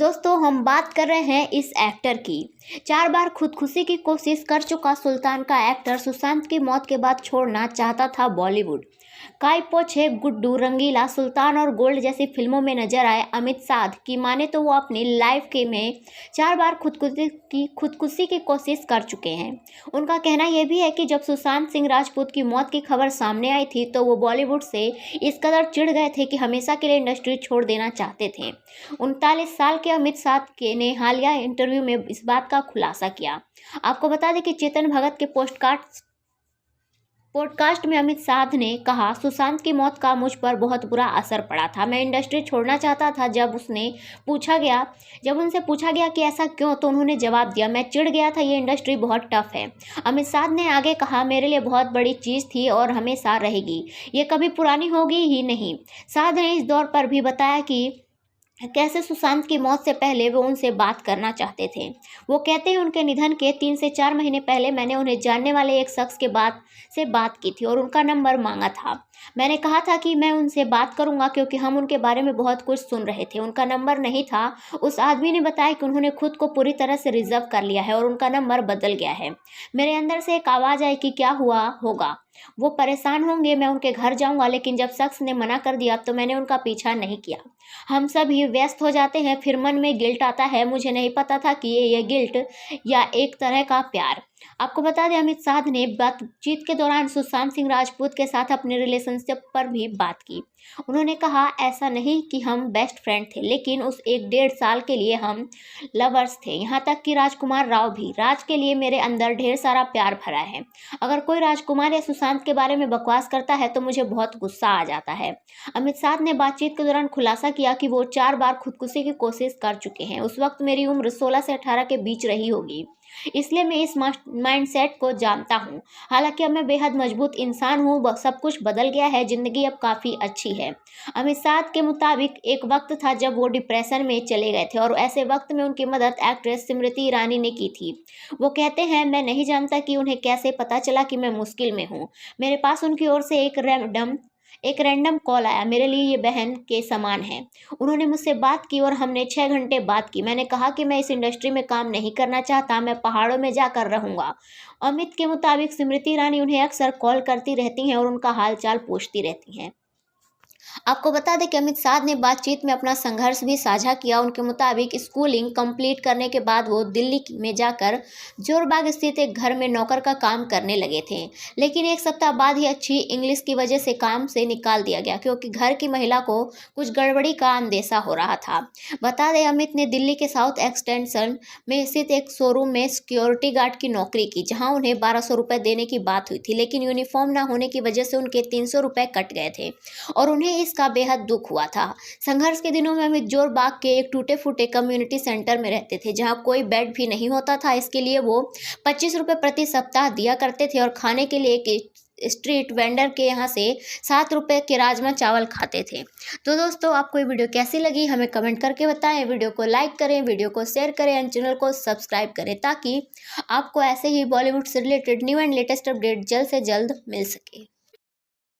दोस्तों हम बात कर रहे हैं इस एक्टर की। 4 बार खुदकुशी की कोशिश कर चुका सुल्तान का एक्टर सुशांत की मौत के बाद छोड़ना चाहता था बॉलीवुड। काय पोछे गुड्डू, रंगीला, सुल्तान और गोल्ड जैसी फिल्मों में नजर आए अमित साध की माने तो वो अपनी लाइफ के में 4 बार खुदकुशी की कोशिश कर चुके हैं। उनका कहना यह भी है कि जब सुशांत सिंह राजपूत की मौत की खबर सामने आई थी तो वो बॉलीवुड से इस कदर चिढ़ गए थे कि हमेशा के लिए इंडस्ट्री छोड़ देना चाहते थे। 39 साल के अमित साध के ने हालिया इंटरव्यू में इस बात का खुलासा किया। आपको बता दें कि चेतन भगत के पॉडकास्ट में अमित साध ने कहा, सुशांत की मौत का मुझ पर बहुत बुरा असर पड़ा था। मैं इंडस्ट्री छोड़ना चाहता था। जब उनसे पूछा गया कि ऐसा क्यों, तो उन्होंने जवाब दिया, मैं चिढ़ गया था, ये इंडस्ट्री बहुत टफ है। अमित साध ने आगे कहा, मेरे लिए बहुत बड़ी चीज़ थी और हमेशा रहेगी, ये कभी पुरानी होगी ही नहीं। साध ने इस दौर पर भी बताया कि कैसे सुशांत की मौत से पहले वो उनसे बात करना चाहते थे। वो कहते हैं, उनके निधन के 3 से 4 महीने पहले मैंने उन्हें जानने वाले एक शख्स के बात की थी और उनका नंबर मांगा था। मैंने कहा था कि मैं उनसे बात करूंगा क्योंकि हम उनके बारे में बहुत कुछ सुन रहे थे। उनका नंबर नहीं था। उस आदमी ने बताया कि उन्होंने खुद को पूरी तरह से रिजर्व कर लिया है और उनका नंबर बदल गया है। मेरे अंदर से एक आवाज़ आई कि क्या हुआ होगा, वो परेशान होंगे, मैं उनके घर जाऊंगा। लेकिन जब शख्स ने मना कर दिया तो मैंने उनका पीछा नहीं किया। हम सभी व्यस्त हो जाते हैं, फिर मन में गिल्ट आता है। मुझे नहीं पता था कि ये गिल्ट या एक तरह का प्यार। आपको बता दें, अमित साध ने बातचीत के दौरान सुशांत सिंह राजपूत के साथ अपने रिलेशनशिप पर भी बात की। उन्होंने कहा, ऐसा नहीं कि हम बेस्ट फ्रेंड थे, लेकिन उस 1-1.5 साल के लिए हम लवर्स थे। यहाँ तक कि राजकुमार राव भी। राज के लिए मेरे अंदर ढेर सारा प्यार भरा है। अगर कोई राजकुमार या सुशांत के बारे में बकवास करता है तो मुझे बहुत गुस्सा आ जाता है। अमित साध ने बातचीत के दौरान खुलासा किया कि वो 4 बार खुदकुशी की कोशिश कर चुके हैं। उस वक्त मेरी उम्र 16 से 18 के बीच रही होगी, इसलिए मैं इस माइंडसेट को जानता हूँ। हालांकि अब मैं बेहद मजबूत इंसान हूँ, सब कुछ बदल गया है, जिंदगी अब काफ़ी अच्छी है। अमित साध के मुताबिक एक वक्त था जब वो डिप्रेशन में चले गए थे और ऐसे वक्त में उनकी मदद एक्ट्रेस स्मृति ईरानी ने की थी। वो कहते हैं, मैं नहीं जानता कि उन्हें कैसे पता चला कि मैं मुश्किल में हूँ। मेरे पास उनकी ओर से एक रैंडम कॉल आया। मेरे लिए ये बहन के समान है। उन्होंने मुझसे बात की और हमने 6 घंटे बात की। मैंने कहा कि मैं इस इंडस्ट्री में काम नहीं करना चाहता, मैं पहाड़ों में जाकर रहूंगा। अमित के मुताबिक स्मृति ईरानी उन्हें अक्सर कॉल करती रहती हैं और उनका हालचाल पूछती रहती हैं। आपको बता दें कि अमित साध ने बातचीत में अपना संघर्ष भी साझा किया। उनके मुताबिक स्कूलिंग कंप्लीट करने के बाद वो दिल्ली में जाकर जोरबाग स्थित एक घर में नौकर का काम करने लगे थे, लेकिन 1 सप्ताह बाद ही अच्छी इंग्लिश की वजह से काम से निकाल दिया गया क्योंकि घर की महिला को कुछ गड़बड़ी का अंदेशा हो रहा था। बता दें, अमित ने दिल्ली के साउथ एक्सटेंशन में स्थित एक शोरूम में सिक्योरिटी गार्ड की नौकरी की, जहाँ उन्हें 1200 रुपये देने की बात हुई थी, लेकिन यूनिफॉर्म न होने की वजह से उनके 300 रुपये कट गए थे और उन्हें इसका बेहद दुख हुआ था। संघर्ष के दिनों में अमित जोरबाग के एक टूटे फूटे कम्युनिटी सेंटर में रहते थे, जहां कोई बेड भी नहीं होता था। इसके लिए वो 25 रुपये प्रति सप्ताह दिया करते थे और खाने के लिए एक स्ट्रीट वेंडर के यहाँ से 7 रुपये के राजमा चावल खाते थे। तो दोस्तों, आपको ये वीडियो कैसी लगी हमें कमेंट करके बताएं। वीडियो को लाइक करें, वीडियो को शेयर करें एंड चैनल को सब्सक्राइब करें ताकि आपको ऐसे ही बॉलीवुड से related new and latest update जल्द से जल्द मिल सके।